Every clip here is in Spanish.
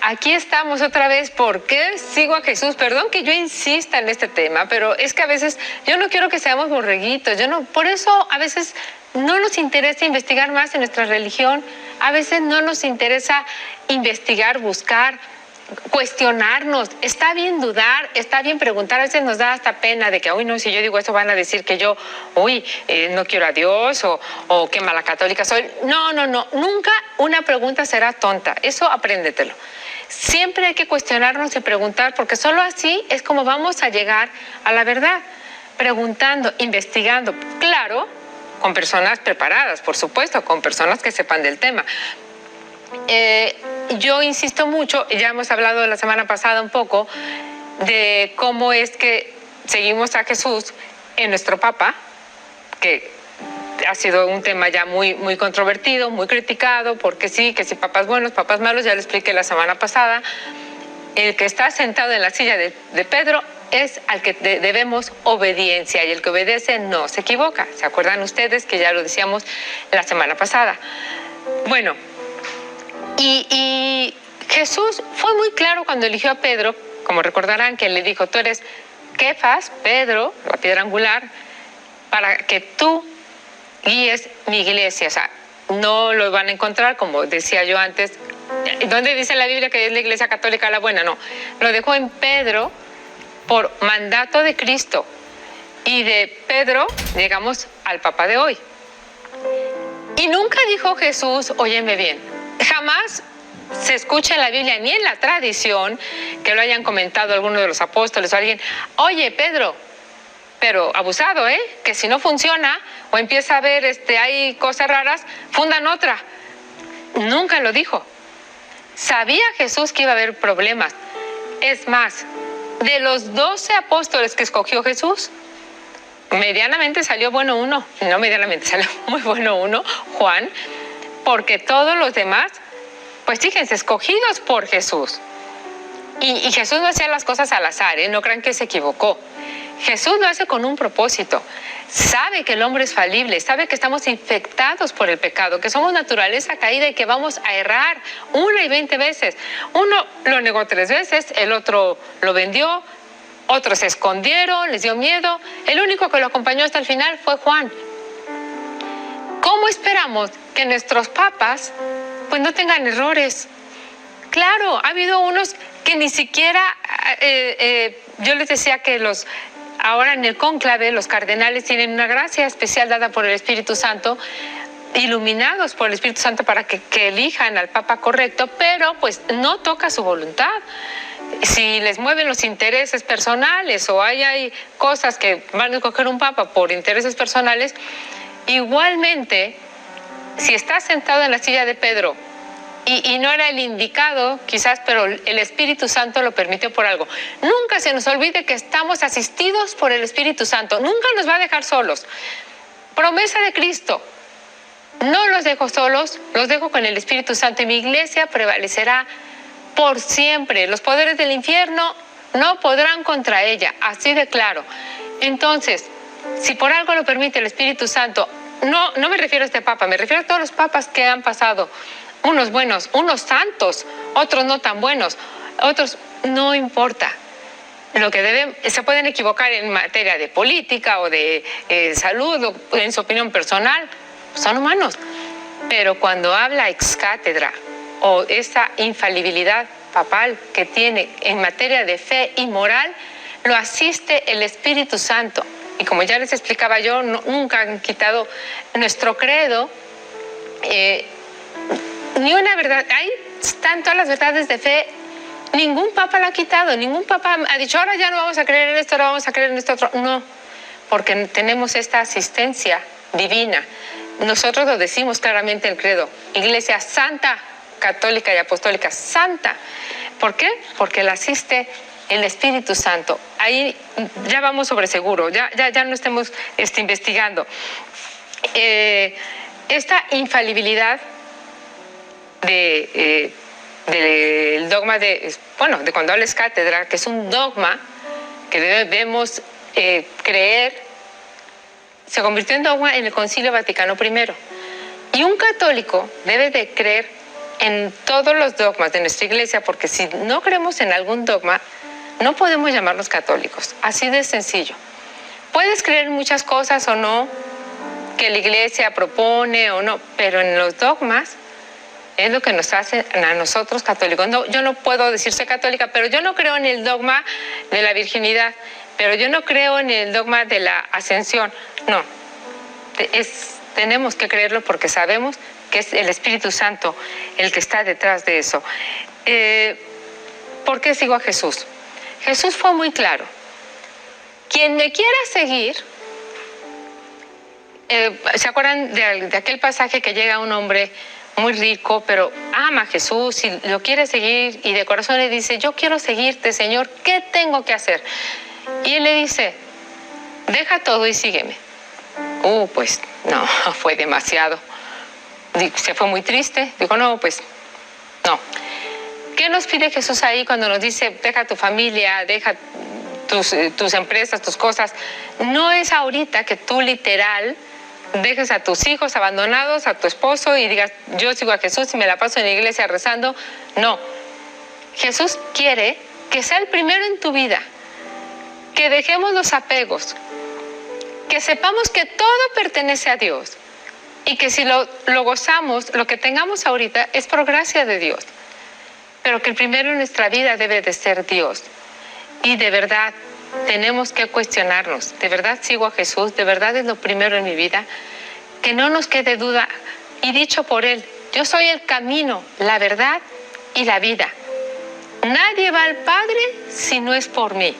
aquí estamos otra vez. ¿Por qué sigo a Jesús? Perdón que yo insista en este tema, pero es que a veces yo no quiero que seamos borreguitos. Por eso a veces no nos interesa investigar más en nuestra religión. A veces no nos interesa investigar, buscar, cuestionarnos. Está bien dudar, está bien preguntar. A veces nos da hasta pena de que, uy, no, si yo digo eso van a decir que yo, no quiero a Dios o qué mala católica soy. No, nunca una pregunta será tonta. Eso apréndetelo. Siempre hay que cuestionarnos y preguntar, porque solo así es como vamos a llegar a la verdad. Preguntando, investigando, claro, con personas preparadas, por supuesto, con personas que sepan del tema. Yo insisto mucho, ya hemos hablado la semana pasada un poco, de cómo es que seguimos a Jesús en nuestro Papa, que ha sido un tema ya muy controvertido, muy criticado, porque sí, que si papas buenos, papas malos, ya lo expliqué la semana pasada. El que está sentado en la silla de Pedro es al que debemos obediencia, y el que obedece no se equivoca. ¿Se acuerdan ustedes que ya lo decíamos la semana pasada? Bueno, y Jesús fue muy claro cuando eligió a Pedro, como recordarán, que le dijo: tú eres Kefas, Pedro, la piedra angular, para que tú guíes mi iglesia. O sea, no lo van a encontrar, como decía yo antes, ¿dónde dice la Biblia que es la iglesia católica la buena? No, lo dejó en Pedro por mandato de Cristo. Y de Pedro llegamos al Papa de hoy. Y nunca dijo Jesús, óyeme bien, jamás se escucha en la Biblia ni en la tradición que lo hayan comentado alguno de los apóstoles o alguien: oye, Pedro, pero abusado, que si no funciona o empieza a ver hay cosas raras, fundan otra. Nunca lo dijo. Sabía Jesús que iba a haber problemas. Es más, de los 12 apóstoles que escogió Jesús, medianamente salió bueno uno, no medianamente, salió muy bueno uno, Juan, porque todos los demás, pues fíjense, escogidos por Jesús. Y Jesús no hacía las cosas al azar, no crean que se equivocó. Jesús lo hace con un propósito. Sabe que el hombre es falible, sabe que estamos infectados por el pecado, que somos naturaleza caída y que vamos a errar 1 y 20 veces. Uno lo negó 3 veces, el otro lo vendió, otros se escondieron, les dio miedo. El único que lo acompañó hasta el final fue Juan. ¿Cómo esperamos que nuestros papas pues no tengan errores? Claro, ha habido unos que ni siquiera, yo les decía que ahora en el cónclave los cardenales tienen una gracia especial dada por el Espíritu Santo, iluminados por el Espíritu Santo para que elijan al Papa correcto, pero pues no toca su voluntad. Si les mueven los intereses personales o hay cosas que van a escoger un Papa por intereses personales, igualmente, si está sentado en la silla de Pedro y no era el indicado, quizás, pero el Espíritu Santo lo permitió por algo. Nunca se nos olvide que estamos asistidos por el Espíritu Santo. Nunca nos va a dejar solos. Promesa de Cristo. No los dejo solos, los dejo con el Espíritu Santo y mi iglesia prevalecerá por siempre. Los poderes del infierno no podrán contra ella, así de claro. Entonces, si por algo lo permite el Espíritu Santo, no me refiero a este Papa, me refiero a todos los papas que han pasado, unos buenos, unos santos, otros no tan buenos, otros no importa. Lo que se pueden equivocar en materia de política o de salud o en su opinión personal, son humanos. Pero cuando habla ex cátedra o esa infalibilidad papal que tiene en materia de fe y moral, lo asiste el Espíritu Santo. Y como ya les explicaba yo, nunca han quitado nuestro credo, ni una verdad. Ahí están todas las verdades de fe. Ningún papa la ha quitado, ningún papa ha dicho, ahora ya no vamos a creer en esto, ahora vamos a creer en esto otro. No, porque tenemos esta asistencia divina. Nosotros lo decimos claramente en el credo: Iglesia Santa, Católica y Apostólica, Santa. ¿Por qué? Porque la asiste el Espíritu Santo. Ahí ya vamos sobre seguro, ya no estemos investigando. Esta infalibilidad del dogma de cuando hables cátedra, que es un dogma que debemos creer, se convirtió en dogma en el Concilio Vaticano I. Y un católico debe de creer en todos los dogmas de nuestra iglesia, porque si no creemos en algún dogma, no podemos llamarnos católicos. Así de sencillo. Puedes creer en muchas cosas o no, que la iglesia propone o no, pero en los dogmas es lo que nos hace a nosotros católicos. No, yo no puedo decir soy católica, pero yo no creo en el dogma de la virginidad, pero yo no creo en el dogma de la ascensión. No, tenemos que creerlo porque sabemos que es el Espíritu Santo el que está detrás de eso. ¿Por qué sigo a Jesús? Jesús fue muy claro. Quien me quiera seguir, ¿se acuerdan de aquel pasaje que llega un hombre muy rico, pero ama a Jesús y lo quiere seguir y de corazón le dice, yo quiero seguirte, Señor, ¿qué tengo que hacer? Y él le dice, deja todo y sígueme. Pues no, fue demasiado. Se fue muy triste. Dijo, no, pues no. ¿Qué nos pide Jesús ahí cuando nos dice, deja tu familia, deja tus empresas, tus cosas? No es ahorita que tú literal dejes a tus hijos abandonados, a tu esposo y digas, yo sigo a Jesús y me la paso en la iglesia rezando. No. Jesús quiere que sea el primero en tu vida, que dejemos los apegos, que sepamos que todo pertenece a Dios y que si lo gozamos, lo que tengamos ahorita es por gracia de Dios, pero que el primero en nuestra vida debe de ser Dios. Y de verdad tenemos que cuestionarnos, ¿de verdad sigo a Jesús? ¿De verdad es lo primero en mi vida? Que no nos quede duda. Y dicho por Él, yo soy el camino, la verdad y la vida. Nadie va al Padre si no es por mí.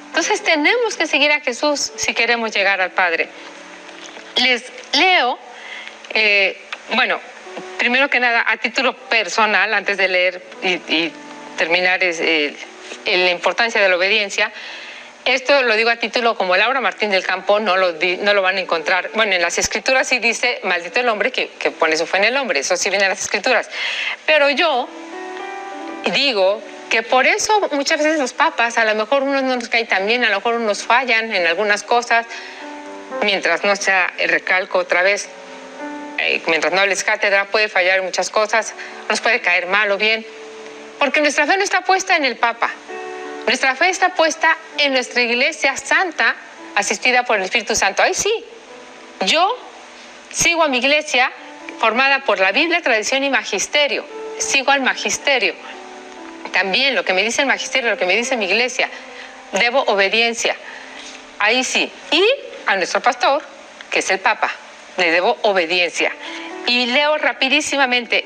Entonces tenemos que seguir a Jesús si queremos llegar al Padre. Les leo, bueno, primero que nada, a título personal, antes de leer y terminar la importancia de la obediencia. Esto lo digo a título como Laura Martín del Campo, no lo van a encontrar. Bueno, en las escrituras sí dice, maldito el hombre que pone su fe en el hombre, eso sí viene en las escrituras. Pero yo digo que por eso muchas veces los papas, a lo mejor unos no nos caen tan bien, a lo mejor unos fallan en algunas cosas, mientras no sea, recalco otra vez, mientras no les cátedra, puede fallar en muchas cosas, nos puede caer mal o bien, porque nuestra fe no está puesta en el Papa. Nuestra fe está puesta en nuestra iglesia santa, asistida por el Espíritu Santo. Ahí sí, yo sigo a mi iglesia formada por la Biblia, tradición y magisterio. Sigo al magisterio. También lo que me dice el magisterio, lo que me dice mi iglesia, debo obediencia. Ahí sí. Y a nuestro pastor, que es el Papa, le debo obediencia. Y leo rapidísimamente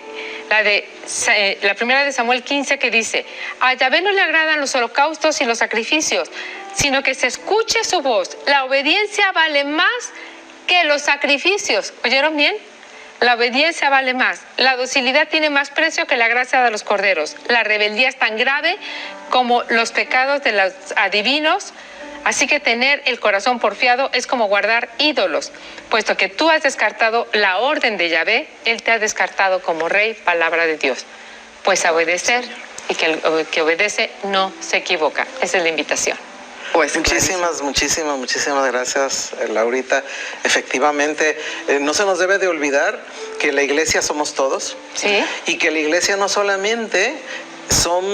la primera de Samuel 15 que dice, a Yahvé no le agradan los holocaustos y los sacrificios, sino que se escuche su voz. La obediencia vale más que los sacrificios. ¿Oyeron bien? La obediencia vale más. La docilidad tiene más precio que la gracia de los corderos. La rebeldía es tan grave como los pecados de los adivinos. Así que tener el corazón porfiado es como guardar ídolos, puesto que tú has descartado la orden de Yahvé, Él te ha descartado como rey, palabra de Dios. Pues a obedecer, y que el que obedece no se equivoca. Esa es la invitación. Pues muchísimas gracias, Laurita. Efectivamente, no se nos debe de olvidar que la iglesia somos todos. Sí. Y que la iglesia no solamente son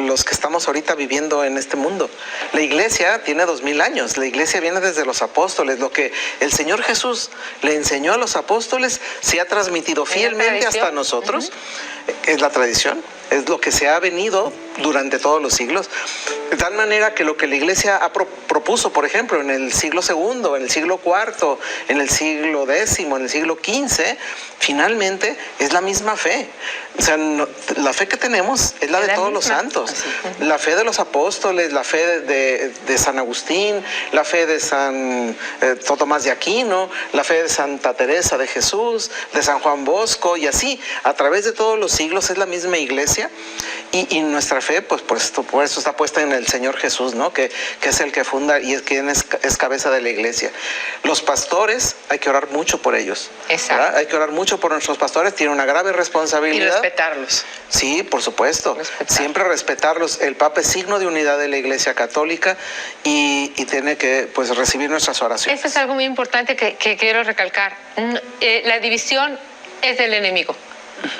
los que estamos ahorita viviendo en este mundo. La iglesia tiene 2000 años. La iglesia viene desde los apóstoles. Lo que el Señor Jesús le enseñó a los apóstoles se ha transmitido fielmente hasta nosotros. Es la tradición. Es lo que se ha venido durante todos los siglos. De tal manera que lo que la iglesia propuso, por ejemplo, en el siglo II, en el siglo IV, en el siglo X, en el siglo XV, finalmente es la misma fe. O sea, la fe que tenemos es la de todos los santos. La fe de los apóstoles, la fe de San Agustín, la fe de San Tomás de Aquino, la fe de Santa Teresa de Jesús, de San Juan Bosco, y así, a través de todos los siglos es la misma iglesia. Y nuestra fe, pues por eso está puesta en el Señor Jesús, ¿no? Que es el que funda y es quien es cabeza de la iglesia. Los pastores, hay que orar mucho por ellos. Exacto. ¿Verdad? Hay que orar mucho por nuestros pastores, tienen una grave responsabilidad. Y respetarlos. Sí, por supuesto. Siempre respetarlos. El Papa es signo de unidad de la Iglesia Católica y tiene que, pues, recibir nuestras oraciones. Eso es algo muy importante que quiero recalcar. La división es del enemigo.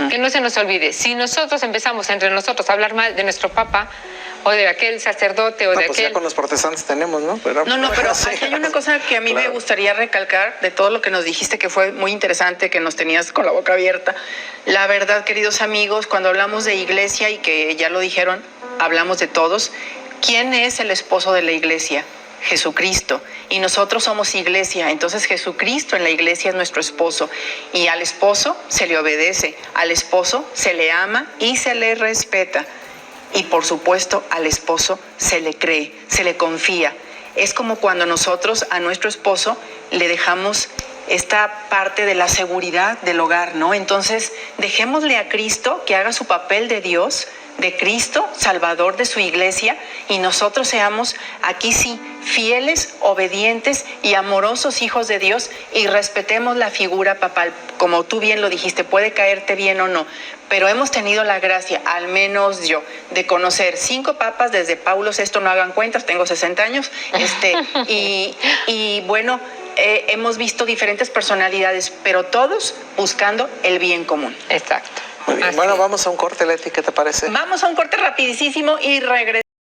Que no se nos olvide, si nosotros empezamos entre nosotros a hablar mal de nuestro papa o de aquel sacerdote o No, de pues aquel... ya con los protestantes tenemos, ¿no? Pero Sí, aquí hay una cosa que a mí me gustaría recalcar de todo lo que nos dijiste, que fue muy interesante, que nos tenías con la boca abierta. La verdad, queridos amigos, cuando hablamos de iglesia y que ya lo dijeron, hablamos de todos. ¿Quién es el esposo de la iglesia? Jesucristo, y nosotros somos iglesia, entonces Jesucristo en la iglesia es nuestro esposo, y al esposo se le obedece, al esposo se le ama y se le respeta, y por supuesto al esposo se le cree, se le confía. Es como cuando nosotros a nuestro esposo le dejamos esta parte de la seguridad del hogar, ¿no? Entonces dejémosle a Cristo que haga su papel de Dios, de Cristo, Salvador de su iglesia, y nosotros seamos, aquí sí, fieles, obedientes y amorosos hijos de Dios, y respetemos la figura papal. Como tú bien lo dijiste, puede caerte bien o no, pero hemos tenido la gracia, al menos yo, de conocer 5 papas desde Paulo VI, no hagan cuentas, tengo 60 años, y bueno, hemos visto diferentes personalidades, pero todos buscando el bien común. Exacto. muy bien. Bueno, vamos a un corte, Leti, ¿qué te parece? Vamos a un corte rapidísimo y regresamos.